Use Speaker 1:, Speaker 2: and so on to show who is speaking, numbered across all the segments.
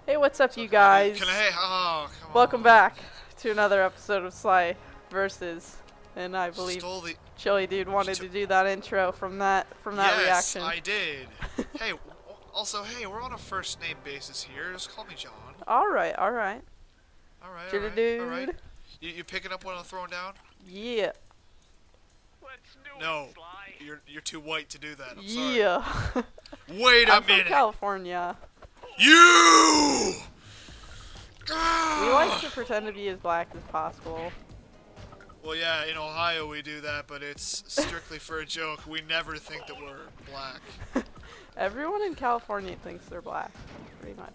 Speaker 1: Hey, what's up, you guys?
Speaker 2: Oh, come
Speaker 1: Welcome
Speaker 2: on.
Speaker 1: back to another episode of Sly versus, and I believe
Speaker 2: Stole the.
Speaker 1: Chilidude wanted to do that intro from that
Speaker 2: Yes,
Speaker 1: reaction.
Speaker 2: I did. Hey, also, hey, we're on a first name basis here. Just call me John.
Speaker 1: All right.
Speaker 2: Alright, alright.
Speaker 1: Chilidude.
Speaker 2: You picking up what I'm throwing down?
Speaker 1: Yeah.
Speaker 2: No, you're too white to do that. I'm sorry.
Speaker 1: Yeah.
Speaker 2: Wait a
Speaker 1: I'm
Speaker 2: minute.
Speaker 1: from California.
Speaker 2: You.
Speaker 1: We like to pretend to be as black as possible.
Speaker 2: Well, yeah, in Ohio we do that, but it's strictly for a joke. We never think that we're black.
Speaker 1: Everyone in California thinks they're black, pretty much.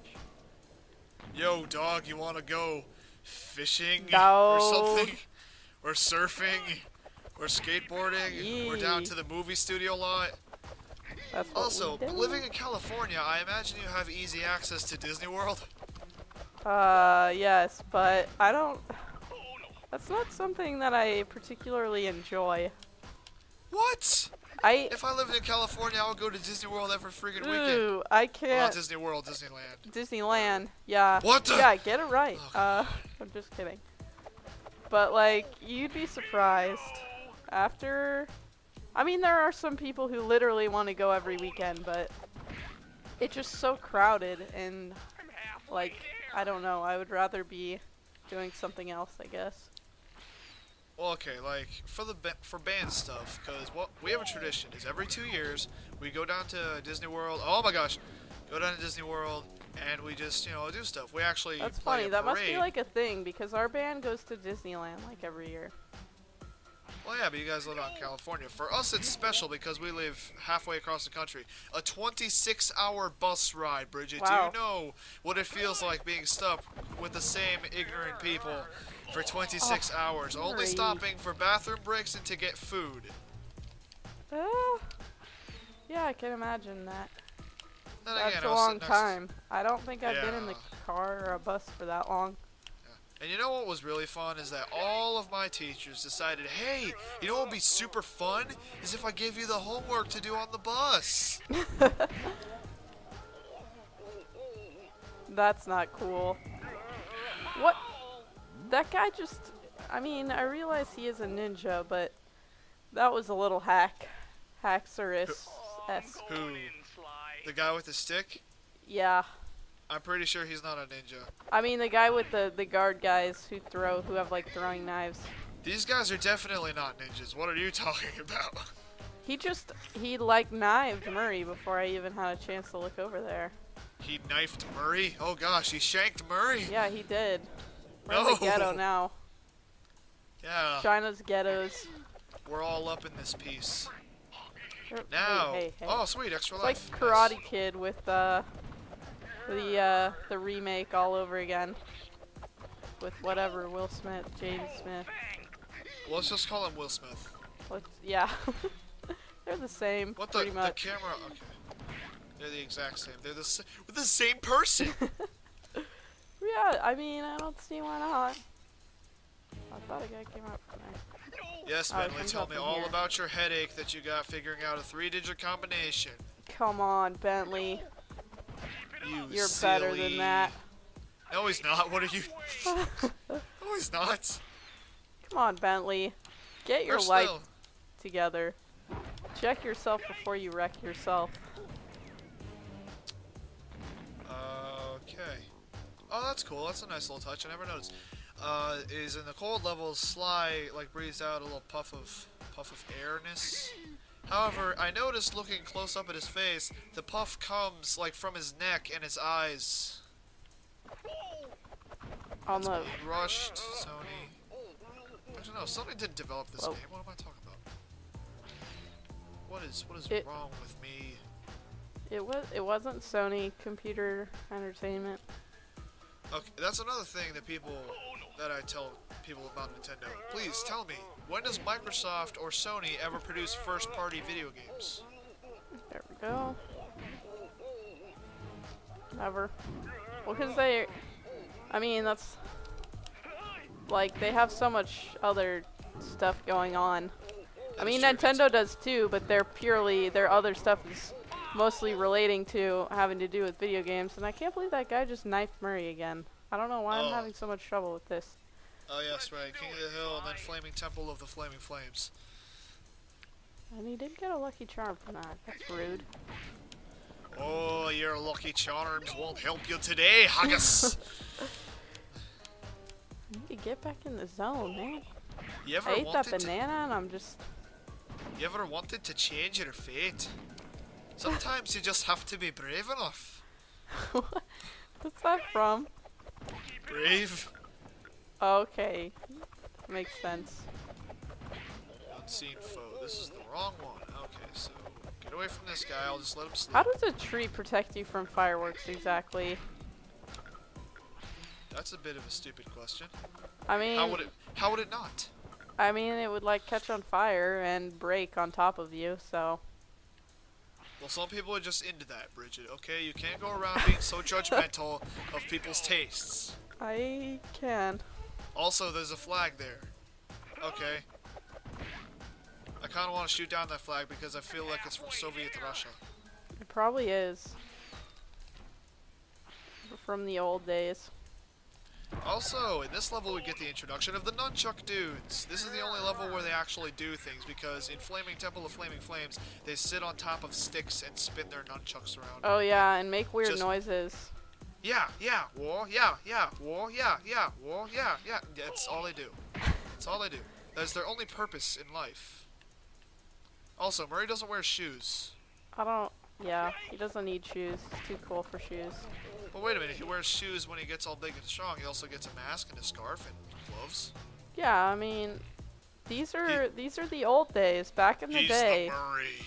Speaker 2: Yo, dog, you wanna go fishing
Speaker 1: No.
Speaker 2: or something? Or surfing? Or skateboarding? Or down
Speaker 1: Yee.
Speaker 2: to the movie studio lot?
Speaker 1: That's what
Speaker 2: Also,
Speaker 1: we do.
Speaker 2: living in California, I imagine you have easy access to Disney World?
Speaker 1: Yes, but I don't. That's not something that I particularly enjoy.
Speaker 2: What? If I lived in California, I would go to Disney World every freaking weekend.
Speaker 1: Ooh, I
Speaker 2: Well, not
Speaker 1: can't.
Speaker 2: Disney World, Disneyland.
Speaker 1: Disneyland, yeah.
Speaker 2: What the?
Speaker 1: Yeah, get it right.
Speaker 2: Oh,
Speaker 1: I'm just kidding. But like, you'd be surprised. After, I mean, there are some people who literally want to go every weekend, but it's just so crowded and like, I don't know. I would rather be doing something else, I guess.
Speaker 2: Well, okay, like for band stuff, because what we have a tradition is every 2 years we go down to Disney World. Oh my gosh, go down to Disney World and we just do stuff. We actually
Speaker 1: That's
Speaker 2: play
Speaker 1: funny.
Speaker 2: a
Speaker 1: That must be
Speaker 2: parade.
Speaker 1: like a thing because our band goes to Disneyland like every year.
Speaker 2: Well, yeah, but you guys live out in California. For us, it's special because we live halfway across the country. A 26-hour bus ride, Bridget.
Speaker 1: Wow.
Speaker 2: Do you know what it feels like being stuck with the same ignorant people for 26 hours, only
Speaker 1: great.
Speaker 2: stopping for bathroom breaks and to get food?
Speaker 1: Yeah, I can imagine that.
Speaker 2: Then
Speaker 1: That's
Speaker 2: again,
Speaker 1: a
Speaker 2: I'll sit
Speaker 1: long
Speaker 2: next-
Speaker 1: time. I don't think I've been in the
Speaker 2: Yeah.
Speaker 1: car or a bus for that long.
Speaker 2: And you know what was really fun is that all of my teachers decided, hey, you know what would be super fun is if I gave you the homework to do on the bus.
Speaker 1: That's not cool. What? That guy just... I mean, I realize he is a ninja, but that was a little hacksaurus-esque.
Speaker 2: Who? The guy with the stick?
Speaker 1: Yeah.
Speaker 2: I'm pretty sure he's not a ninja.
Speaker 1: I mean, the guy with the guard guys who have like throwing knives.
Speaker 2: These guys are definitely not ninjas. What are you talking about?
Speaker 1: He like knifed Murray before I even had a chance to look over there.
Speaker 2: He knifed Murray? Oh gosh, he shanked Murray?
Speaker 1: Yeah, he did. We're in
Speaker 2: No.
Speaker 1: the ghetto now.
Speaker 2: Yeah,
Speaker 1: China's ghettos.
Speaker 2: we're all up in this piece.
Speaker 1: Hey,
Speaker 2: Now,
Speaker 1: hey.
Speaker 2: oh sweet, extra
Speaker 1: It's like
Speaker 2: life.
Speaker 1: Karate Kid with the remake all over again. With whatever, Will Smith, James Smith.
Speaker 2: Well, let's just call him Will Smith.
Speaker 1: Yeah. They're the same,
Speaker 2: What
Speaker 1: pretty
Speaker 2: the
Speaker 1: much.
Speaker 2: camera? Okay. They're the exact same. They're the same person.
Speaker 1: Yeah, I mean, I don't see why not. I thought a guy came up from there.
Speaker 2: Yes,
Speaker 1: Oh, it
Speaker 2: Bentley,
Speaker 1: comes
Speaker 2: tell
Speaker 1: up
Speaker 2: me
Speaker 1: from
Speaker 2: all
Speaker 1: here.
Speaker 2: about your headache that you got figuring out a 3-digit combination.
Speaker 1: Come on, Bentley.
Speaker 2: You
Speaker 1: You're better
Speaker 2: silly-
Speaker 1: than that.
Speaker 2: No, he's not. What are you? No, he's not.
Speaker 1: Come on, Bentley. Get your
Speaker 2: First
Speaker 1: life
Speaker 2: though,
Speaker 1: together. Check yourself before you wreck yourself.
Speaker 2: Okay. Oh, that's cool. That's a nice little touch. I never noticed. Is in the cold levels, Sly like breathes out a little puff of airness. However, I noticed looking close up at his face, the puff comes like from his neck and his eyes.
Speaker 1: On the
Speaker 2: Rushed, Sony. Actually, no, Sony didn't develop this
Speaker 1: Whoa.
Speaker 2: game. What am I talking about? What is
Speaker 1: It-
Speaker 2: wrong with me?
Speaker 1: it wasn't Sony Computer Entertainment.
Speaker 2: Okay, that's another thing that I tell people about Nintendo. Please tell me, when does Microsoft or Sony ever produce first-party video games?
Speaker 1: There we go. Never. Well, because I mean, that's like they have so much other stuff going on. I mean,
Speaker 2: That's true.
Speaker 1: Nintendo does too, but their other stuff is mostly relating to having to do with video games, and I can't believe that guy just knifed Murray again. I don't know why I'm
Speaker 2: Oh.
Speaker 1: having so much trouble with this.
Speaker 2: Oh yes, right. King of the Hill and then Flaming Temple of the Flaming Flames.
Speaker 1: And he did get a lucky charm from that. That's rude.
Speaker 2: Oh, your lucky charms won't help you today, Haggis.
Speaker 1: I need to get back in the zone, man.
Speaker 2: You ever
Speaker 1: I ate that
Speaker 2: wanted
Speaker 1: banana and I'm just...
Speaker 2: You ever wanted to change your fate? Sometimes you just have to be brave enough.
Speaker 1: What's that from?
Speaker 2: Brave?
Speaker 1: Okay. Makes sense.
Speaker 2: Unseen foe. This is the wrong one. Okay, so get away from this guy. I'll just let him sleep.
Speaker 1: How does a tree protect you from fireworks exactly?
Speaker 2: That's a bit of a stupid question.
Speaker 1: I mean...
Speaker 2: How would it not?
Speaker 1: I mean, it would like catch on fire and break on top of you, so...
Speaker 2: Well, some people are just into that, Bridget, okay? You can't go around being so judgmental of people's tastes.
Speaker 1: I can.
Speaker 2: Also, there's a flag there. Okay. I kind of want to shoot down that flag because I feel like it's from Soviet Russia.
Speaker 1: It probably is. From the old days.
Speaker 2: Also, in this level we get the introduction of the Nunchuck Dudes. This is the only level where they actually do things, because in Flaming Temple of Flaming Flames, they sit on top of sticks and spin their nunchucks around.
Speaker 1: Oh yeah, and make weird noises.
Speaker 2: Yeah, yeah, war, yeah, yeah, war, yeah, yeah, war, yeah, yeah. That's all they do. That's all they do. That's their only purpose in life. Also, Murray doesn't wear shoes.
Speaker 1: Yeah, he doesn't need shoes. He's too cool for shoes.
Speaker 2: But wait a minute, he wears shoes when he gets all big and strong. He also gets a mask and a scarf and gloves.
Speaker 1: Yeah, I mean, these are the old days. Back in the day.
Speaker 2: He's the Murray.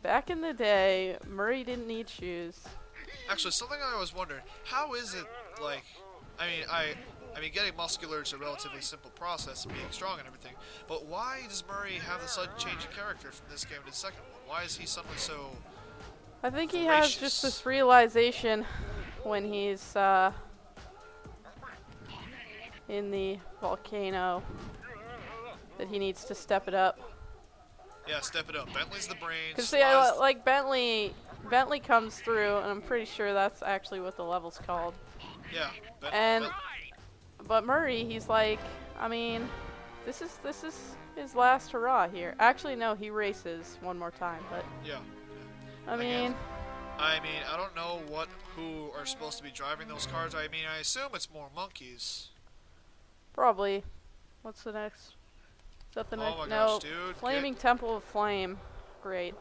Speaker 1: Back in the day, Murray didn't need shoes.
Speaker 2: Actually, something I always wondered, how is it, like, I mean, getting muscular is a relatively simple process, being strong and everything, but why does Murray have the sudden change in character from this game to the second one? Why is he suddenly so
Speaker 1: I think he
Speaker 2: voracious?
Speaker 1: has just this realization when he's in the volcano that he needs to step it up.
Speaker 2: Yeah, step it up. Bentley's the brains.
Speaker 1: Because like Bentley comes through, and I'm pretty sure that's actually what the level's called.
Speaker 2: Yeah.
Speaker 1: But Murray, he's like, I mean, this is his last hurrah here. Actually, no, he races one more time, but
Speaker 2: yeah.
Speaker 1: I mean,
Speaker 2: I don't know who are supposed to be driving those cars. I mean, I assume it's more monkeys.
Speaker 1: probably. What's the next? Is that the next?
Speaker 2: Oh my
Speaker 1: No,
Speaker 2: gosh, dude.
Speaker 1: Flaming Temple of Flame. Great.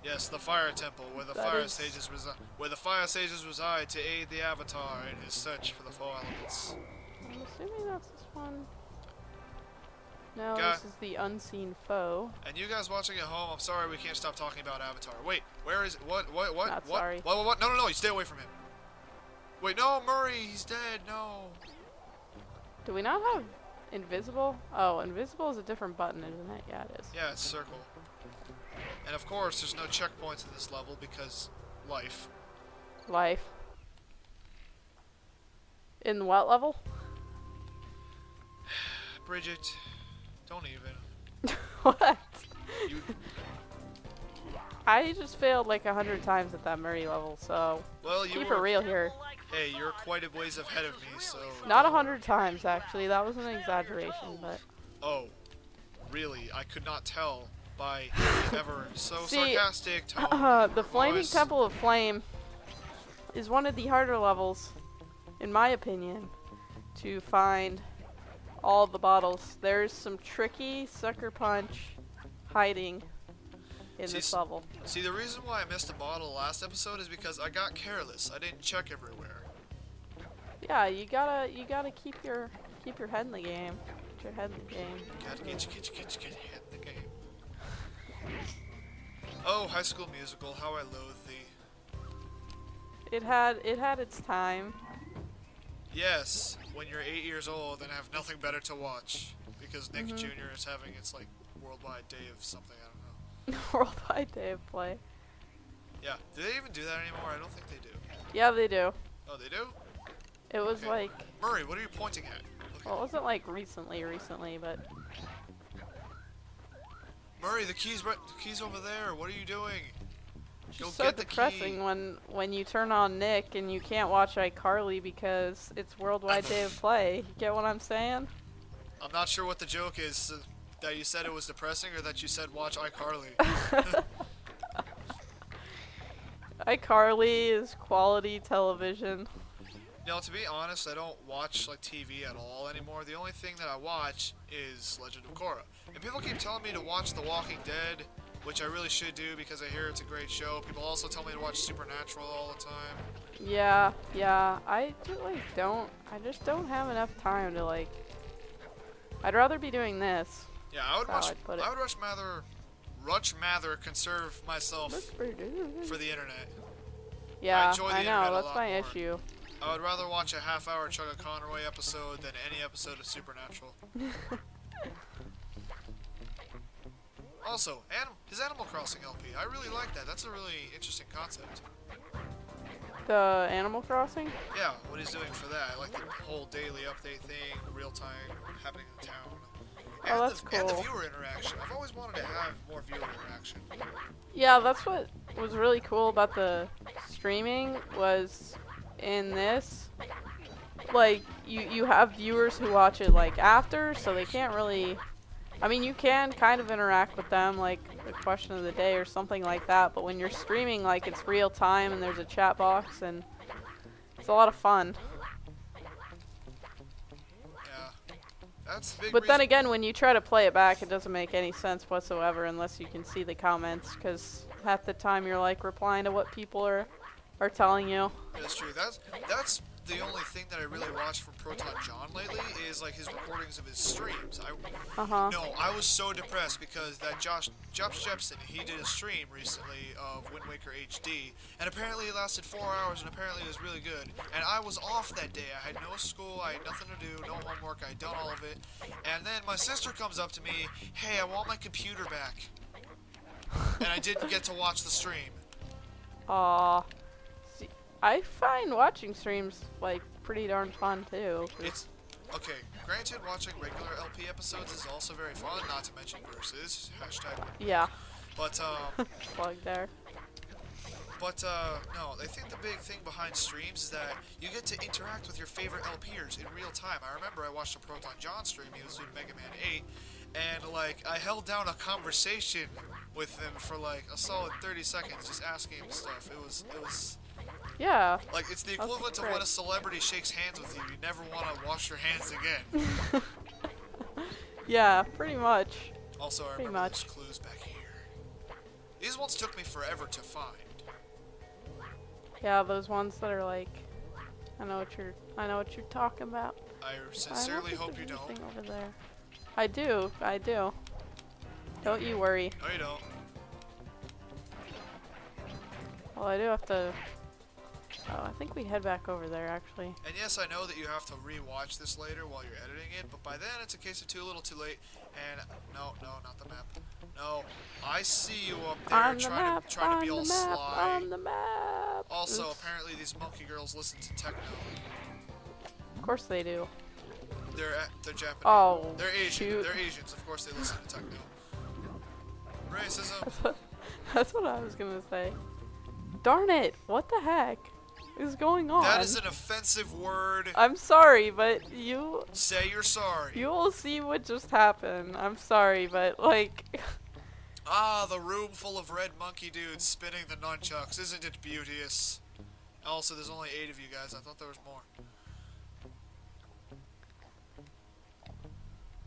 Speaker 2: Yes, the Fire Temple, where the fire sages reside to aid the Avatar in his search for the four elements.
Speaker 1: I'm assuming that's this one. No, this is the unseen foe.
Speaker 2: And you guys watching at home, I'm sorry we can't stop talking about Avatar. Wait, where is it? What?
Speaker 1: Not sorry.
Speaker 2: What? No, you stay away from him. Wait, no, Murray, he's dead, no.
Speaker 1: Do we not have invisible? Oh, invisible is a different button, isn't it? Yeah, it is.
Speaker 2: Yeah, it's circle. And of course, there's no checkpoints in this level because life.
Speaker 1: Life. In what level?
Speaker 2: Bridget, don't even.
Speaker 1: What?
Speaker 2: You,
Speaker 1: I just failed like 100 times at that Murray level, so
Speaker 2: well, you
Speaker 1: keep
Speaker 2: were,
Speaker 1: it real here.
Speaker 2: Hey, you're quite a ways ahead of me, so...
Speaker 1: Not 100 times, actually. That was an exaggeration, but...
Speaker 2: Oh, really? I could not tell by ever so
Speaker 1: See,
Speaker 2: sarcastic tone.
Speaker 1: the Flaming Temple of Flame is one of the harder levels, in my opinion, to find all the bottles. There's some tricky sucker punch hiding in this level.
Speaker 2: See, the reason why I missed a bottle last episode is because I got careless. I didn't check everywhere.
Speaker 1: Yeah, you gotta keep your head in the game. Get your head in the game.
Speaker 2: Gotta get your head in the game. Oh, High School Musical, how I loathe thee.
Speaker 1: It had its time.
Speaker 2: Yes, when you're 8 years old and have nothing better to watch, because Nick Jr. is having its like worldwide day of something, I don't know.
Speaker 1: Worldwide Day of Play.
Speaker 2: Yeah, do they even do that anymore? I don't think they do.
Speaker 1: Yeah, they do.
Speaker 2: Oh, they do?
Speaker 1: It was like...
Speaker 2: Murray, what are you pointing at? Okay.
Speaker 1: Well, it wasn't like recently, but...
Speaker 2: Murray, the key's over there. What are you doing? Go
Speaker 1: just so
Speaker 2: get the
Speaker 1: depressing
Speaker 2: key.
Speaker 1: when you turn on Nick and you can't watch iCarly because it's Worldwide Day of Play. You get what I'm saying?
Speaker 2: I'm not sure what the joke is. That you said it was depressing, or that you said watch iCarly.
Speaker 1: iCarly is quality television.
Speaker 2: To be honest, I don't watch like TV at all anymore. The only thing that I watch is Legend of Korra. And people keep telling me to watch The Walking Dead, which I really should do because I hear it's a great show. People also tell me to watch Supernatural all the time.
Speaker 1: Yeah, yeah. I just don't have enough time to like. I'd rather be doing this.
Speaker 2: Yeah, I would
Speaker 1: That's how I'd put it.
Speaker 2: much rather conserve myself for the internet.
Speaker 1: Yeah,
Speaker 2: enjoy the
Speaker 1: I
Speaker 2: internet a
Speaker 1: know. That's
Speaker 2: lot
Speaker 1: my
Speaker 2: more.
Speaker 1: issue.
Speaker 2: I would rather watch a half-hour Chugga Conroy episode than any episode of Supernatural. Also, his Animal Crossing LP. I really like that. That's a really interesting concept.
Speaker 1: The Animal Crossing?
Speaker 2: Yeah, what he's doing for that. I like the whole daily update thing, real time, happening in town.
Speaker 1: Oh, that's cool.
Speaker 2: And the viewer interaction. I've always wanted to have more viewer interaction.
Speaker 1: Yeah, that's what was really cool about the streaming was in this. Like, you have viewers who watch it, like, after, so they can't really... I mean, you can kind of interact with them, like, the question of the day or something like that, but when you're streaming, like, it's real time and there's a chat box, and it's a lot of fun.
Speaker 2: Yeah. That's a big
Speaker 1: But then
Speaker 2: reason.
Speaker 1: again, when you try to play it back, it doesn't make any sense whatsoever unless you can see the comments, because half the time you're, like, replying to what people are telling you.
Speaker 2: That's true. That's the only thing that I really watched from Proton John lately is like his recordings of his streams. I was so depressed because that Josh Jepson, he did a stream recently of Wind Waker HD, and apparently it lasted 4 hours, and apparently it was really good. And I was off that day. I had no school, I had nothing to do, no homework, I had done all of it. And then my sister comes up to me, hey, I want my computer back. And I didn't get to watch the stream.
Speaker 1: Aw. See, I find watching streams, like, pretty darn fun, too.
Speaker 2: It's okay. Granted, watching regular LP episodes is also very fun. Not to mention versus hashtag.
Speaker 1: Yeah.
Speaker 2: But
Speaker 1: Plug there.
Speaker 2: no. I think the big thing behind streams is that you get to interact with your favorite LPers in real time. I remember I watched a Proton John stream. He was doing Mega Man 8, and like I held down a conversation with him for like a solid 30 seconds, just asking him stuff. It was.
Speaker 1: Yeah.
Speaker 2: Like, it's the equivalent of when a celebrity shakes hands with you. You never want to wash your hands again.
Speaker 1: Yeah, pretty much.
Speaker 2: Also, I remember those clues back here. These ones took me forever to find.
Speaker 1: Yeah, those ones that are like, I know what you're talking about.
Speaker 2: I sincerely hope you don't.
Speaker 1: Over there. I do. Don't you worry.
Speaker 2: No, you don't.
Speaker 1: Well, I do have to. Oh, I think we head back over there, actually.
Speaker 2: And yes, I know that you have to re-watch this later while you're editing it, but by then it's a case of too little too late. And no, not the map. No, I see you up there trying to be all sly.
Speaker 1: On the map.
Speaker 2: Also, apparently these monkey girls listen to techno.
Speaker 1: Of course they do.
Speaker 2: They're Japanese.
Speaker 1: Oh,
Speaker 2: they're Asian.
Speaker 1: shoot.
Speaker 2: They're Asians. Of course they listen to techno. Racism.
Speaker 1: That's what I was gonna say. Darn it! What the heck is going on?
Speaker 2: That is an offensive word.
Speaker 1: I'm sorry, but you...
Speaker 2: Say you're sorry.
Speaker 1: You will see what just happened. I'm sorry, but, like...
Speaker 2: Ah, the room full of red monkey dudes spinning the nunchucks. Isn't it beauteous? Also, there's only 8 of you guys. I thought there was more.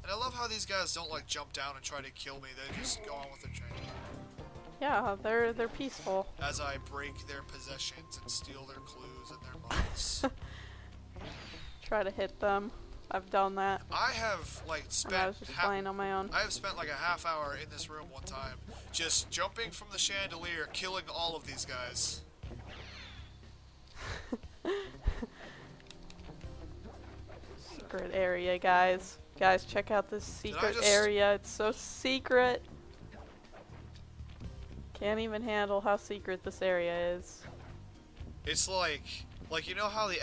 Speaker 2: And I love how these guys don't, like, jump down and try to kill me. They just go on with their training.
Speaker 1: Yeah, they're peaceful.
Speaker 2: As I break their possessions and steal their clues and their monies.
Speaker 1: Try to hit them. I've done that.
Speaker 2: I have like
Speaker 1: And I was just playing on my own.
Speaker 2: I have spent like a half hour in this room one time, just jumping from the chandelier, killing all of these guys.
Speaker 1: Secret area, guys. Guys, check out this secret area. It's so secret. Can't even handle how secret this area is.
Speaker 2: It's like you know how the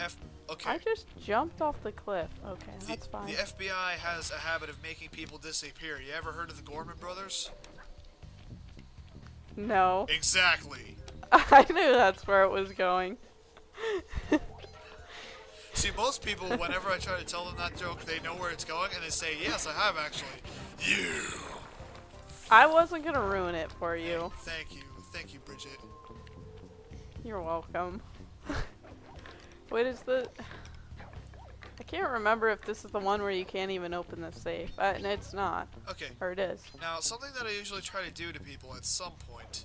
Speaker 2: Okay.
Speaker 1: I just jumped off the cliff. Okay, that's fine.
Speaker 2: The FBI has a habit of making people disappear. You ever heard of the Gorman brothers?
Speaker 1: No.
Speaker 2: Exactly.
Speaker 1: I knew that's where it was going.
Speaker 2: See, most people, whenever I try to tell them that joke, they know where it's going, and they say, yes, I have actually. You!
Speaker 1: I wasn't gonna ruin it for
Speaker 2: Hey,
Speaker 1: you.
Speaker 2: thank you. Thank you, Bridget.
Speaker 1: You're welcome. Wait, is the... I can't remember if this is the one where you can't even open the safe. And it's not.
Speaker 2: Okay.
Speaker 1: Or it is.
Speaker 2: Now, something that I usually try to do to people at some point,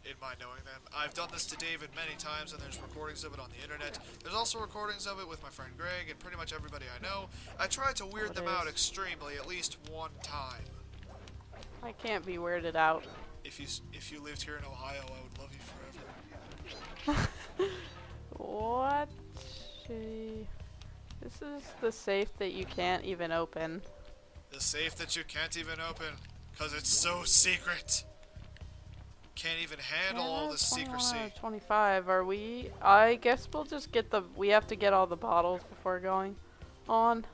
Speaker 2: in my knowing them, I've done this to David many times, and there's recordings of it on the internet. There's also recordings of it with my friend Greg and pretty much everybody I know. I try to weird them out extremely at least one time.
Speaker 1: I can't be weirded out.
Speaker 2: If you lived here in Ohio, I would love you forever.
Speaker 1: What? This is the safe that you can't even open.
Speaker 2: The safe that you can't even open, because it's so secret. Can't even handle all this secrecy.
Speaker 1: 25, are we? I guess we'll just get we have to get all the bottles before going on.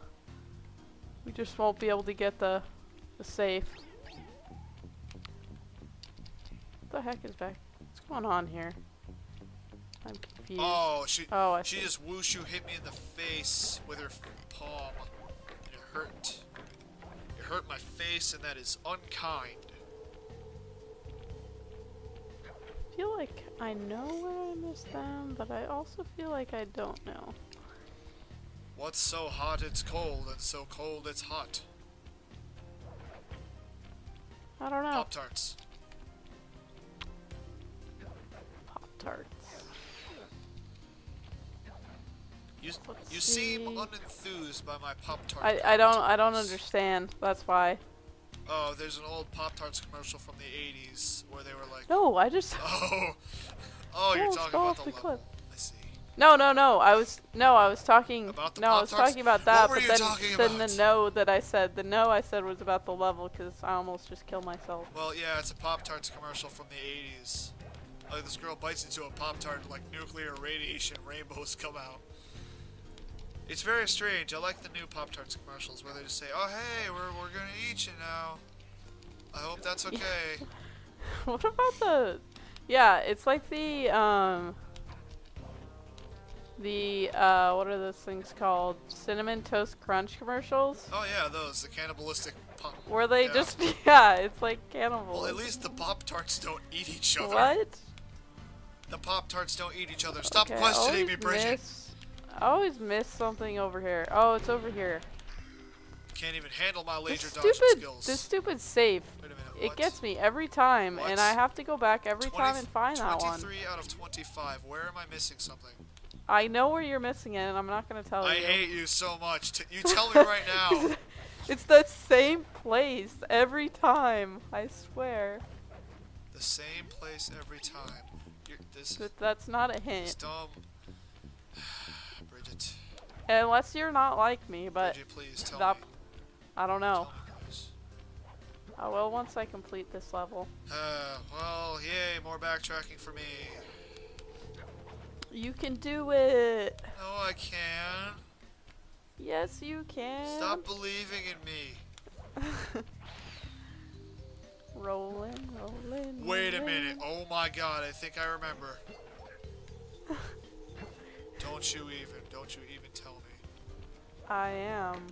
Speaker 1: We just won't be able to get the safe. What the heck is back? What's going on here? I'm confused.
Speaker 2: Oh,
Speaker 1: I
Speaker 2: she
Speaker 1: see.
Speaker 2: just whooshu hit me in the face with her palm. And it hurt. It hurt my face, and that is unkind.
Speaker 1: I feel like I know where I missed them, but I also feel like I don't know.
Speaker 2: What's so hot it's cold, and so cold it's hot?
Speaker 1: I don't know.
Speaker 2: Pop-Tarts.
Speaker 1: Pop-Tarts.
Speaker 2: You seem unenthused by my Pop-Tart.
Speaker 1: I don't understand. That's why.
Speaker 2: Oh, there's an old Pop-Tarts commercial from the 80s where they were like...
Speaker 1: No, I just...
Speaker 2: Oh, you're
Speaker 1: let's
Speaker 2: talking
Speaker 1: go
Speaker 2: about
Speaker 1: off
Speaker 2: the
Speaker 1: the
Speaker 2: level.
Speaker 1: cliff.
Speaker 2: I see.
Speaker 1: No. I was talking...
Speaker 2: About the
Speaker 1: no, I was
Speaker 2: Pop-Tarts?
Speaker 1: talking about that,
Speaker 2: What were
Speaker 1: but
Speaker 2: you talking
Speaker 1: then
Speaker 2: about?
Speaker 1: the no that I said... The no I said was about the level, because I almost just killed myself.
Speaker 2: Well, yeah, it's a Pop-Tarts commercial from the 80s. Like, this girl bites into a Pop-Tart, like nuclear radiation rainbows come out. It's very strange. I like the new Pop-Tarts commercials where they just say, oh, hey, we're gonna eat you now. I hope that's okay.
Speaker 1: What about the... Yeah, it's like the, what are those things called? Cinnamon Toast Crunch commercials?
Speaker 2: Oh, yeah, those. The cannibalistic pop.
Speaker 1: Where they
Speaker 2: yeah.
Speaker 1: just... Yeah, it's like cannibals.
Speaker 2: Well, at least the Pop-Tarts don't eat each other.
Speaker 1: What?
Speaker 2: The Pop-Tarts don't eat each other. Stop
Speaker 1: Okay,
Speaker 2: questioning me, Bridget.
Speaker 1: I always miss something over here. Oh, it's over here.
Speaker 2: Can't even handle my laser
Speaker 1: This
Speaker 2: dodging
Speaker 1: stupid,
Speaker 2: skills.
Speaker 1: this stupid safe.
Speaker 2: Wait a minute,
Speaker 1: It
Speaker 2: what?
Speaker 1: gets me every time,
Speaker 2: What?
Speaker 1: and I have to go back every time and find that one.
Speaker 2: 23 out of 25. Where am I missing something?
Speaker 1: I know where you're missing it, and I'm not gonna tell you.
Speaker 2: I hate you so much. You tell me right now.
Speaker 1: It's the same place every time. I swear.
Speaker 2: The same place every time.
Speaker 1: But that's not a
Speaker 2: It's
Speaker 1: hint.
Speaker 2: dumb. Bridget.
Speaker 1: Unless you're not like me, but
Speaker 2: Bridget, please tell
Speaker 1: that,
Speaker 2: me.
Speaker 1: I don't know.
Speaker 2: Tell me, please.
Speaker 1: Oh well, once I complete this level.
Speaker 2: Well, yay, more backtracking for me.
Speaker 1: You can do it!
Speaker 2: No, I can.
Speaker 1: Yes, you can!
Speaker 2: Stop believing in me.
Speaker 1: Rolling.
Speaker 2: Wait a minute. Oh my god, I think I remember. Don't you even tell me.
Speaker 1: I am.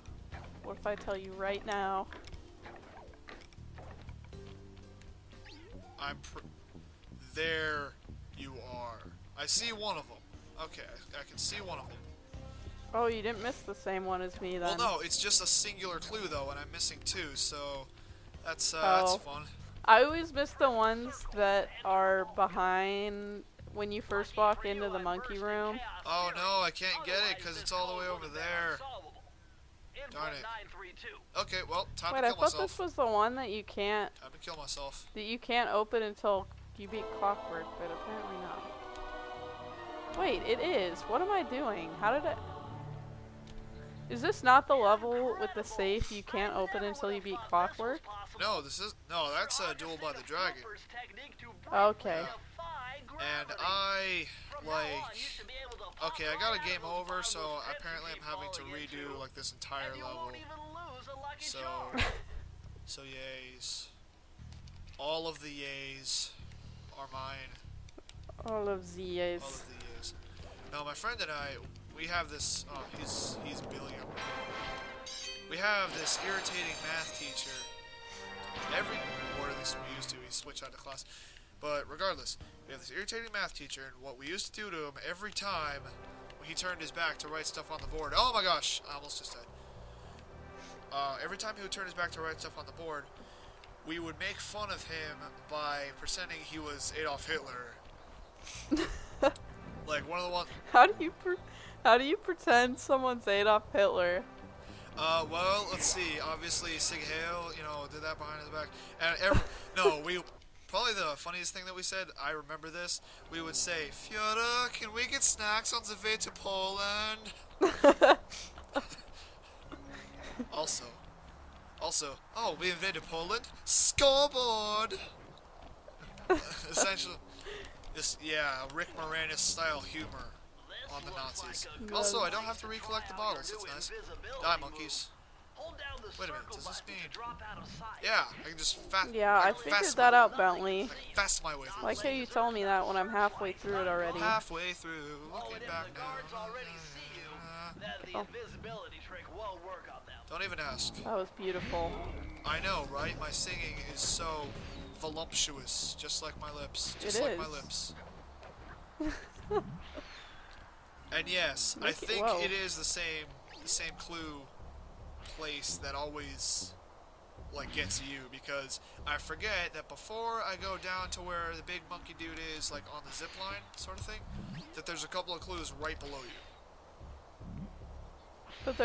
Speaker 1: What if I tell you right now?
Speaker 2: There you are. I see one of them. Okay, I can see one of them.
Speaker 1: Oh, you didn't miss the same one as me then.
Speaker 2: Well, no, it's just a singular clue though, and I'm missing two, so that's
Speaker 1: Oh.
Speaker 2: fun.
Speaker 1: I always miss the ones that are behind when you first walk into the monkey room.
Speaker 2: Oh no, I can't get it because it's all the way over there. Darn it. Okay, well, time
Speaker 1: Wait,
Speaker 2: to
Speaker 1: I
Speaker 2: kill
Speaker 1: thought
Speaker 2: myself.
Speaker 1: this was the one that you can't open until you beat Clockwork, but apparently not. Wait, it is. What am I doing? How did I... Is this not the level with the safe you can't open until you beat Clockwork?
Speaker 2: No, that's a Duel by the Dragon.
Speaker 1: Okay.
Speaker 2: And okay, I got a game over, so apparently I'm having to redo, like, this entire level. So yays. All of the yays are mine.
Speaker 1: All of the years.
Speaker 2: All of the years. Now, my friend and I, we have this. He's Billiam. We have this irritating math teacher. Or at least we used to. He switched out of class. But regardless, we have this irritating math teacher, and what we used to do to him every time he turned his back to write stuff on the board. Oh my gosh, I almost just died. Every time he would turn his back to write stuff on the board, we would make fun of him by pretending he was Adolf Hitler. Like one of the ones.
Speaker 1: How do you pretend someone's Adolf Hitler?
Speaker 2: Well, let's see. Obviously, Sig Heil, did that behind his back. And probably the funniest thing that we said, I remember this, we would say, Fyodor, can we get snacks on the way to Poland? Also, oh, we invaded Poland? Scoreboard! Essentially, Rick Moranis style humor on the Nazis. Also, I don't have to recollect the bottles, it's nice. Die, monkeys. Wait a minute, does this mean... Yeah, I can just
Speaker 1: I figured that out, Bentley.
Speaker 2: Fast my way through.
Speaker 1: Like how you told me that when I'm halfway through it already.
Speaker 2: Halfway through, looking back now.
Speaker 1: Oh.
Speaker 2: Don't even ask.
Speaker 1: That was beautiful.
Speaker 2: I know, right? My singing is so voluptuous, just like my lips. Just
Speaker 1: it
Speaker 2: like
Speaker 1: is.
Speaker 2: my lips. And yes, I think
Speaker 1: whoa.
Speaker 2: it is the same clue place that always gets you, because I forget that before I go down to where the big monkey dude is, like on the zip line sort of thing, that there's a couple of clues right below you.
Speaker 1: But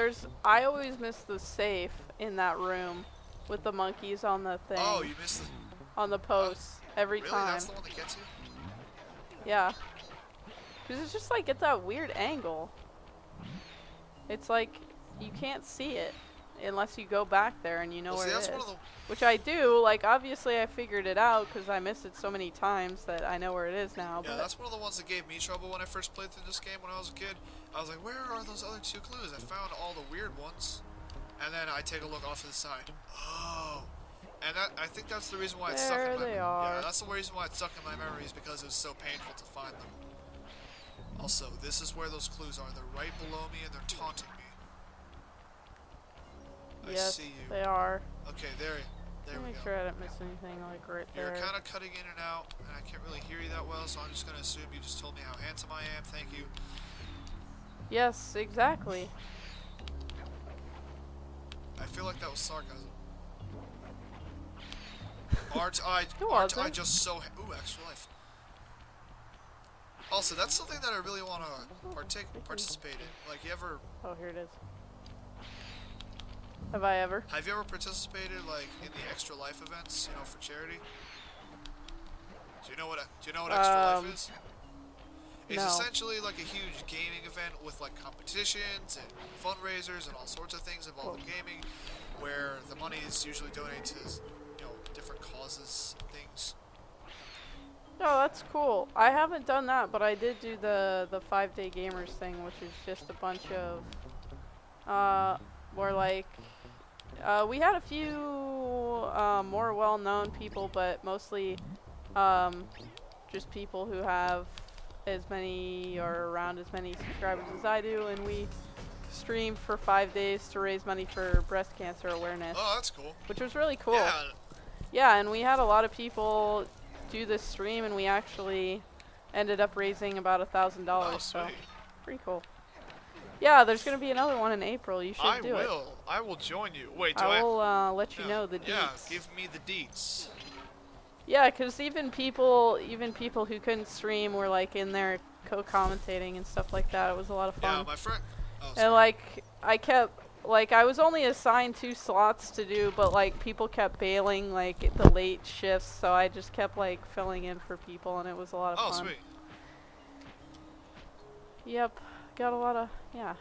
Speaker 1: I always miss the safe in that room with the monkeys on the thing.
Speaker 2: Oh, you missed
Speaker 1: on the post every
Speaker 2: really?
Speaker 1: time.
Speaker 2: That's the one that gets you?
Speaker 1: Yeah. Because it's just at that weird angle. It's like you can't see it unless you go back there and you know where it is. Which I do. Obviously I figured it out because I missed it so many times that I know where it is now.
Speaker 2: Yeah,
Speaker 1: but
Speaker 2: that's one of the ones that gave me trouble when I first played through this game when I was a kid. I was like, where are those other two clues? I found all the weird ones. And then I take a look off to the side. Oh. And I think that's the reason why it's stuck in my memory. Yeah, that's the reason why it's stuck in my memory, is because it was so painful to find them. Also, this is where those clues are. They're right below me and they're taunting me.
Speaker 1: Yes,
Speaker 2: I see you.
Speaker 1: They are.
Speaker 2: Okay, there we go.
Speaker 1: Make sure I didn't miss anything right there.
Speaker 2: You're kind of cutting in and out, and I can't really hear you that well, so I'm just going to assume you just told me how handsome I am. Thank you.
Speaker 1: Yes, exactly.
Speaker 2: I feel like that was sarcasm. Aren't I just so... Ooh, extra life. Also, that's something that I really want to participate in. You ever...
Speaker 1: Oh, here it is. Have I ever?
Speaker 2: Have you ever participated, in the extra life events, for charity? Do you know what extra life is? It's essentially a huge gaming event with competitions and fundraisers and all sorts of things involving gaming, where the money is usually donated to different causes and things.
Speaker 1: Oh, that's cool. I haven't done that, but I did do the 5-day gamers thing, which is just a bunch of we had a few more well-known people, but mostly just people who have as many or around as many subscribers as I do, and we streamed for 5 days to raise money for breast cancer awareness.
Speaker 2: Oh, that's cool.
Speaker 1: Which was really cool.
Speaker 2: Yeah.
Speaker 1: Yeah, and we had a lot of people do this stream, and we actually ended up raising about $1,000.
Speaker 2: Oh,
Speaker 1: so
Speaker 2: sweet.
Speaker 1: pretty cool. Yeah, there's gonna be another one in April. You should do it.
Speaker 2: I will join you. Wait,
Speaker 1: I will let you know the deets.
Speaker 2: Yeah, give me the deets.
Speaker 1: Yeah, because even people who couldn't stream were in there co-commentating and stuff like that. It was a lot of fun.
Speaker 2: Yeah, my friend. Oh,
Speaker 1: and I kept I was only assigned 2 slots to do, but people kept bailing the late shifts, so I just kept filling in for people, and it was a lot of fun.
Speaker 2: Oh, sweet.
Speaker 1: Yep, got a lot of fun.
Speaker 2: Yeah.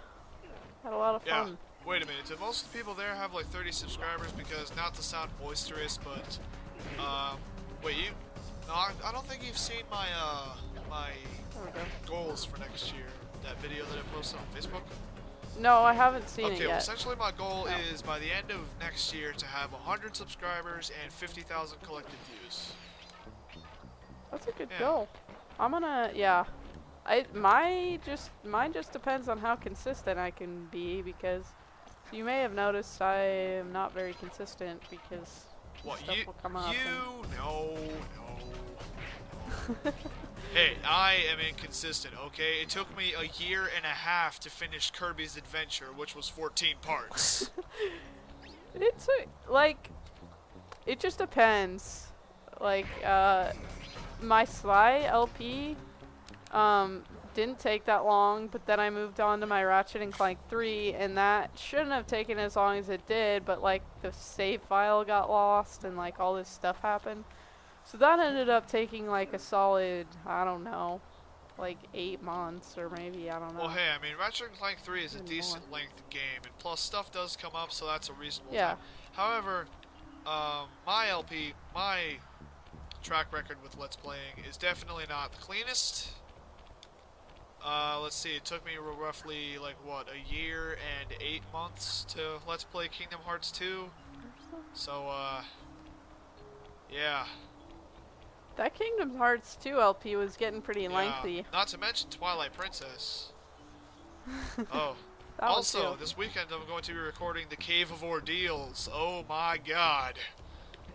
Speaker 2: Wait a minute. Do most of the people there have 30 subscribers? Because not to sound boisterous, but wait, no, I don't think you've seen my goals for next year. That video that I posted on Facebook.
Speaker 1: No, I haven't seen it yet.
Speaker 2: Okay, well, essentially my goal is by the end of next year to have 100 subscribers and 50,000 collected views.
Speaker 1: That's a good goal. I'm gonna, mine just depends on how consistent I can be, because you may have noticed I am not very consistent because
Speaker 2: What,
Speaker 1: stuff will come up.
Speaker 2: no. Hey, I am inconsistent, okay? It took me a year and a half to finish Kirby's Adventure, which was 14 parts.
Speaker 1: It's like, it just depends. Like, my Sly LP, didn't take that long, but then I moved on to my Ratchet and Clank 3, and that shouldn't have taken as long as it did, but like the save file got lost and like all this stuff happened. So that ended up taking like a solid, I don't know, like 8 months or maybe, I don't know.
Speaker 2: Well, hey, I mean, Ratchet and Clank 3 is a
Speaker 1: Even
Speaker 2: decent length game, and plus stuff does come up, so that's a reasonable
Speaker 1: Yeah.
Speaker 2: time. However, my track record with Let's Playing is definitely not the cleanest. Let's see, it took me roughly, like, what, a year and 8 months to Let's Play Kingdom Hearts 2. So, yeah.
Speaker 1: That Kingdom Hearts 2 LP was getting pretty lengthy.
Speaker 2: Not to mention Twilight Princess. Oh.
Speaker 1: That
Speaker 2: Also, this weekend I'm going to be recording The Cave of Ordeals. Oh my god.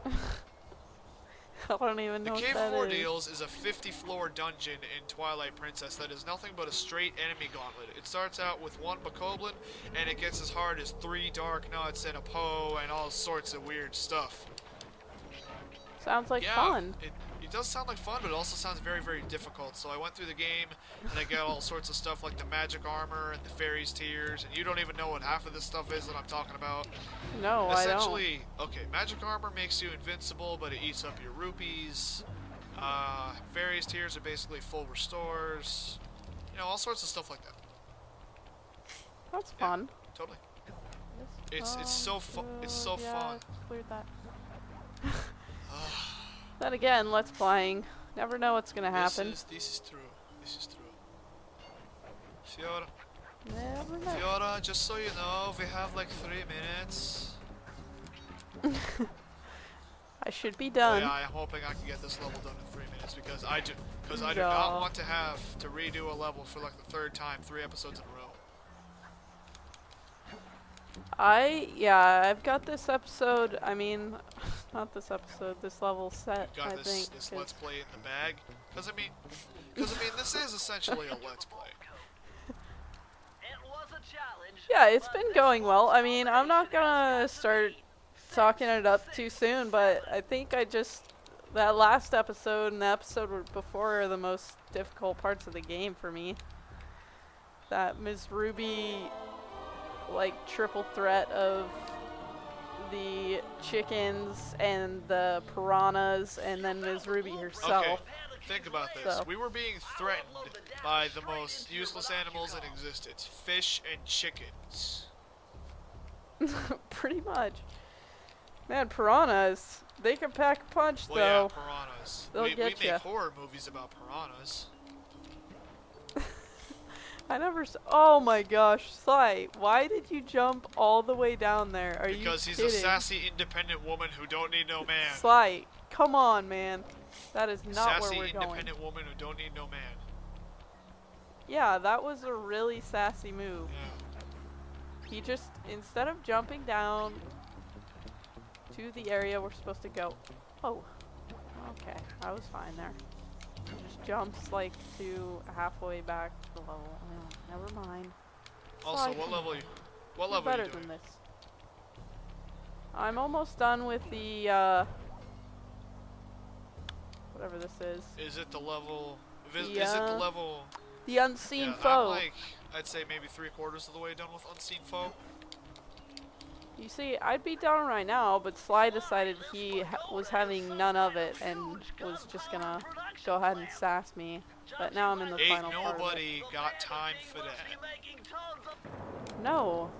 Speaker 1: I don't even know
Speaker 2: The
Speaker 1: what
Speaker 2: Cave
Speaker 1: that
Speaker 2: of
Speaker 1: is.
Speaker 2: Ordeals is a 50-floor dungeon in Twilight Princess that is nothing but a straight enemy gauntlet. It starts out with 1 Bokoblin, and it gets as hard as 3 Dark Nuts and a Poe and all sorts of weird stuff.
Speaker 1: Sounds like
Speaker 2: Yeah,
Speaker 1: fun.
Speaker 2: It does sound like fun, but it also sounds very, very difficult. So I went through the game, and I got all sorts of stuff like the magic armor and the fairy's tears, and you don't even know what half of this stuff is that I'm talking about.
Speaker 1: No, I don't.
Speaker 2: Essentially, okay, magic armor makes you invincible, but it eats up your rupees. Fairy's tears are basically full restores. You know, all sorts of stuff like that.
Speaker 1: That's fun.
Speaker 2: Totally. It's so fun. It's so fun.
Speaker 1: Cleared that. Then again, Let's Playing. Never know what's gonna happen.
Speaker 2: This is true. This is true. Fiora.
Speaker 1: Never know.
Speaker 2: Fiora, just so you know, we have like 3 minutes.
Speaker 1: I should be
Speaker 2: Oh
Speaker 1: done.
Speaker 2: yeah, I'm hoping I can get this level done in 3 minutes because I do not want to have to redo a level for like the 3rd time, 3 episodes in a row.
Speaker 1: I've got this episode, I mean, not this episode, this level set,
Speaker 2: You got
Speaker 1: I
Speaker 2: this
Speaker 1: think.
Speaker 2: Let's Play in the bag? Because I mean, this is essentially a Let's Play.
Speaker 1: Yeah, it's been going well. I mean, I'm not gonna start talking it up too soon, but I think that last episode and the episode before are the most difficult parts of the game for me. That Ms. Ruby, like, triple threat of the chickens and the piranhas and then Ms. Ruby herself.
Speaker 2: Okay, think about this.
Speaker 1: So.
Speaker 2: We were being threatened by the most useless animals in existence. Fish and chickens.
Speaker 1: Pretty much. Man, piranhas, they can pack a punch,
Speaker 2: Well,
Speaker 1: though.
Speaker 2: yeah, piranhas.
Speaker 1: They'll
Speaker 2: We
Speaker 1: get
Speaker 2: make
Speaker 1: ya.
Speaker 2: horror movies about piranhas.
Speaker 1: Oh my gosh, Sly, why did you jump all the way down there? Are you
Speaker 2: Because he's
Speaker 1: kidding?
Speaker 2: a sassy, independent woman who don't need no man.
Speaker 1: Sly, come on, man. That is not
Speaker 2: Sassy,
Speaker 1: where we're going.
Speaker 2: independent woman who don't need no man.
Speaker 1: Yeah, that was a really sassy move.
Speaker 2: Yeah.
Speaker 1: He just, instead of jumping down to the area we're supposed to go. Oh, okay, I was fine there. He just jumps like to halfway back to the level. Oh, never mind.
Speaker 2: Also,
Speaker 1: Sly,
Speaker 2: what
Speaker 1: come
Speaker 2: level
Speaker 1: on.
Speaker 2: you? What
Speaker 1: You're
Speaker 2: level are
Speaker 1: better
Speaker 2: you doing?
Speaker 1: than this. I'm almost done with the, whatever this is.
Speaker 2: Is it the level? Is it
Speaker 1: Yeah.
Speaker 2: the level?
Speaker 1: The unseen
Speaker 2: Yeah,
Speaker 1: foe.
Speaker 2: I'm like, I'd say maybe 3/4 of the way done with Unseen Foe.
Speaker 1: You see, I'd be done right now, but Sly decided he was having none of it and was just gonna go ahead and sass me. But now I'm in the
Speaker 2: Ain't
Speaker 1: final part of it.
Speaker 2: nobody got time for that.
Speaker 1: No.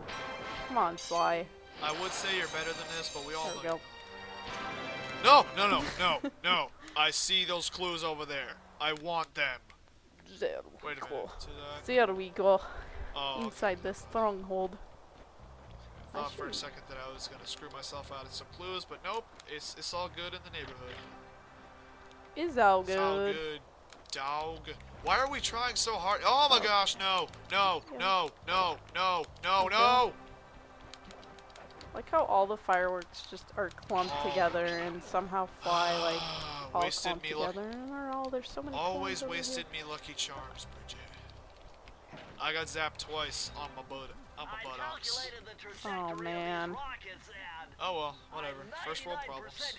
Speaker 1: Come on, Sly.
Speaker 2: I would say you're better than this, but we all
Speaker 1: There we
Speaker 2: know.
Speaker 1: go.
Speaker 2: No. I see those clues over there. I want them.
Speaker 1: There we
Speaker 2: Wait a
Speaker 1: go.
Speaker 2: minute. To that.
Speaker 1: There we go.
Speaker 2: Oh,
Speaker 1: Inside the stronghold.
Speaker 2: I thought for a second that I was gonna screw myself out of some clues, but nope. It's all good in the neighborhood.
Speaker 1: Is all
Speaker 2: It's all
Speaker 1: good.
Speaker 2: good. dog. Why are we trying so hard? Oh my gosh, no, no,
Speaker 1: Yeah.
Speaker 2: no, no, no, no,
Speaker 1: Okay.
Speaker 2: no!
Speaker 1: Like how all the fireworks just are clumped together and somehow fly like all
Speaker 2: Wasted
Speaker 1: clumped
Speaker 2: me
Speaker 1: together, and there's so many.
Speaker 2: Always
Speaker 1: coins over
Speaker 2: wasted me lucky charms, Bridget. I got zapped twice on my butt. On my buttocks.
Speaker 1: Oh man.
Speaker 2: Oh well, whatever. First world problems.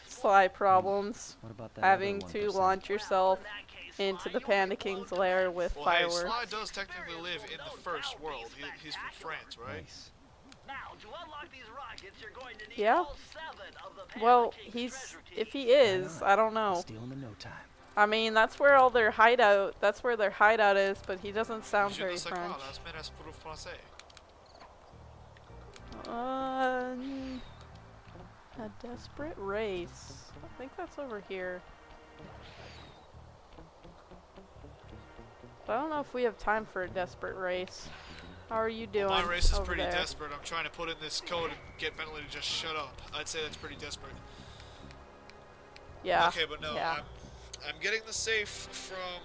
Speaker 1: Sly problems.
Speaker 3: What about that
Speaker 1: Having
Speaker 3: other
Speaker 1: to
Speaker 3: 1%?
Speaker 1: launch yourself into the Panda King's lair with
Speaker 2: Well, hey,
Speaker 1: fireworks.
Speaker 2: Sly does technically live in the first world. He's from France, right?
Speaker 3: Nice.
Speaker 1: Yeah. Well, if he is, I don't know.
Speaker 3: Steal him in no time.
Speaker 1: I mean, that's where all their hideout. That's where their hideout is, but he doesn't sound
Speaker 2: Je
Speaker 1: very
Speaker 2: ne sais
Speaker 1: French.
Speaker 2: quoi, las menas pour le français.
Speaker 1: A desperate race. I think that's over here. But I don't know if we have time for a desperate race. How are you doing?
Speaker 2: Well, my race is
Speaker 1: over
Speaker 2: pretty
Speaker 1: there?
Speaker 2: desperate. I'm trying to put in this code and get Bentley to just shut up. I'd say that's pretty desperate.
Speaker 1: Yeah.
Speaker 2: Okay, but no,
Speaker 1: Yeah.
Speaker 2: I'm getting the safe from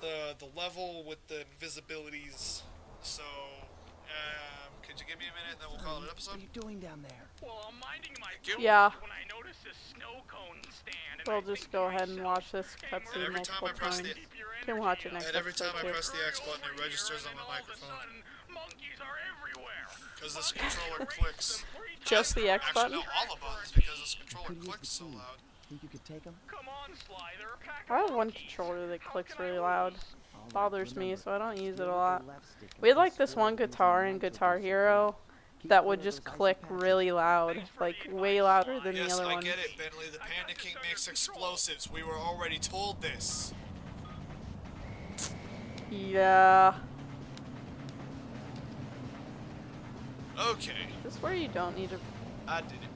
Speaker 2: the level with the invisibilities. So, could you give me a minute and then we'll call it an
Speaker 3: What
Speaker 2: episode?
Speaker 3: are you doing down there?
Speaker 4: Well, I'm minding my
Speaker 1: Yeah.
Speaker 4: when I notice this snow cone stand. And
Speaker 1: We'll
Speaker 4: I
Speaker 1: just
Speaker 4: think
Speaker 1: go
Speaker 4: to
Speaker 1: ahead and
Speaker 4: myself,
Speaker 1: watch this
Speaker 4: "Hey,
Speaker 2: And
Speaker 1: cutscene
Speaker 2: every time
Speaker 1: multiple
Speaker 2: I press
Speaker 1: times.
Speaker 2: the
Speaker 4: keep your
Speaker 1: You can watch it
Speaker 4: energy
Speaker 1: next
Speaker 2: And every time
Speaker 1: episode
Speaker 2: I
Speaker 1: too.
Speaker 2: press the X button, it
Speaker 4: over
Speaker 2: registers
Speaker 4: here,
Speaker 2: on
Speaker 4: and
Speaker 2: my
Speaker 4: all of a
Speaker 2: microphone.
Speaker 4: sudden, monkeys are everywhere.
Speaker 2: Because this
Speaker 4: Monkeys
Speaker 2: controller
Speaker 4: race
Speaker 2: clicks.
Speaker 4: them 3
Speaker 1: Just
Speaker 4: times
Speaker 1: the X
Speaker 2: Actually,
Speaker 1: button?
Speaker 2: no, all the buttons, because this controller
Speaker 3: Could use
Speaker 2: clicks
Speaker 3: the
Speaker 2: so
Speaker 3: key.
Speaker 2: loud.
Speaker 3: Think you could take him?
Speaker 4: Come on, Sly, they're a pack
Speaker 1: I
Speaker 4: of
Speaker 1: have one
Speaker 4: monkeys.
Speaker 1: controller that
Speaker 4: How
Speaker 1: clicks
Speaker 4: can I
Speaker 1: really loud.
Speaker 4: lose?
Speaker 3: All right,
Speaker 1: Bothers me,
Speaker 3: remember,
Speaker 1: so I don't use it a
Speaker 3: wiggle the
Speaker 1: lot.
Speaker 3: left stick
Speaker 1: We had
Speaker 3: until
Speaker 1: like this one
Speaker 3: square goes
Speaker 1: guitar
Speaker 3: on
Speaker 1: in
Speaker 3: nitro
Speaker 1: Guitar
Speaker 3: disappear.
Speaker 1: Hero
Speaker 3: Keep
Speaker 1: that
Speaker 3: one
Speaker 1: would
Speaker 3: of
Speaker 1: just
Speaker 3: those icy
Speaker 1: click
Speaker 3: patches.
Speaker 1: really loud,
Speaker 4: Thanks for
Speaker 1: like
Speaker 4: the
Speaker 1: way
Speaker 4: advice,
Speaker 1: louder
Speaker 4: Sly.
Speaker 1: than the
Speaker 2: Yes,
Speaker 1: other
Speaker 2: I
Speaker 1: ones.
Speaker 2: get it, Bentley. The
Speaker 4: I got
Speaker 2: Panda
Speaker 4: this
Speaker 2: King
Speaker 4: under
Speaker 2: makes
Speaker 4: control.
Speaker 2: explosives. We were already told this.
Speaker 1: Yeah.
Speaker 2: Okay,
Speaker 1: This is where you don't need to.
Speaker 2: I did it.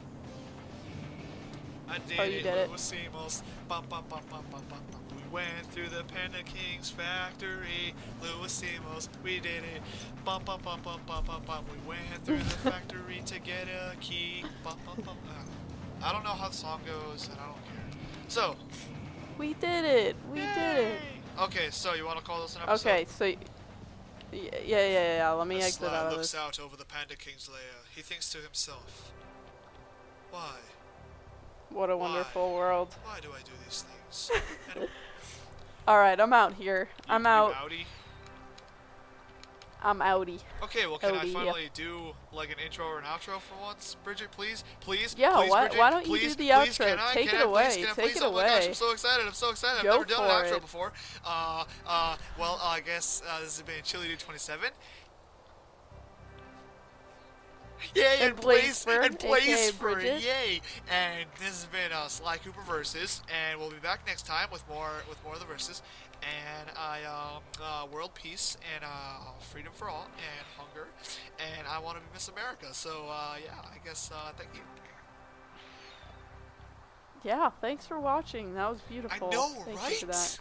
Speaker 2: I did
Speaker 1: Oh, you
Speaker 2: it.
Speaker 1: did it.
Speaker 2: Louis Simos. Bum, bum, bum, bum, bum, bum, bum. We went through the Panda King's factory. Louis Simos, we did it. Bum, bum, bum, bum, bum, bum, bum. We went through the factory to get a key. Bum, bum, bum. I don't know how the song goes, and I don't care. So,
Speaker 1: We did it. We did it.
Speaker 2: yay! Okay, so you want to call this an episode?
Speaker 1: Okay, so. Yeah. Let me
Speaker 2: As
Speaker 1: exit
Speaker 2: Sly
Speaker 1: out of
Speaker 2: looks
Speaker 1: this.
Speaker 2: out over the Panda King's lair. He thinks to himself, why?
Speaker 1: What a wonderful world.
Speaker 2: Why do I do these things? And
Speaker 1: Alright, I'm out here. I'm
Speaker 2: you
Speaker 1: out.
Speaker 2: outie?
Speaker 1: I'm outie.
Speaker 2: Okay, well, can I
Speaker 1: Outie, yeah.
Speaker 2: finally do like an intro or an outro for once, Bridget? Please, please,
Speaker 1: Yeah,
Speaker 2: please,
Speaker 1: why-
Speaker 2: Bridget,
Speaker 1: why don't you
Speaker 2: please,
Speaker 1: do the
Speaker 2: please,
Speaker 1: outro?
Speaker 2: Can I,
Speaker 1: Take
Speaker 2: can
Speaker 1: it
Speaker 2: I,
Speaker 1: away,
Speaker 2: Please, can I
Speaker 1: take
Speaker 2: please?
Speaker 1: it
Speaker 2: Oh my gosh,
Speaker 1: away.
Speaker 2: I'm so excited! I'm so excited!
Speaker 1: Go
Speaker 2: I've never done an
Speaker 1: for
Speaker 2: outro
Speaker 1: it.
Speaker 2: before. Well, I guess this has been Chilidude 27. Yay,
Speaker 1: And Blazefur,
Speaker 2: and
Speaker 1: aka
Speaker 2: Blazefur,
Speaker 1: Bridget.
Speaker 2: yay! And this has been Sly Cooper Versus, and we'll be back next time with more of the verses, and world peace and freedom for all and hunger, and I want to be Miss America. So yeah, I guess thank you.
Speaker 1: Yeah, thanks for watching. That was beautiful.
Speaker 2: I know,
Speaker 1: Thank
Speaker 2: right?
Speaker 1: you for that.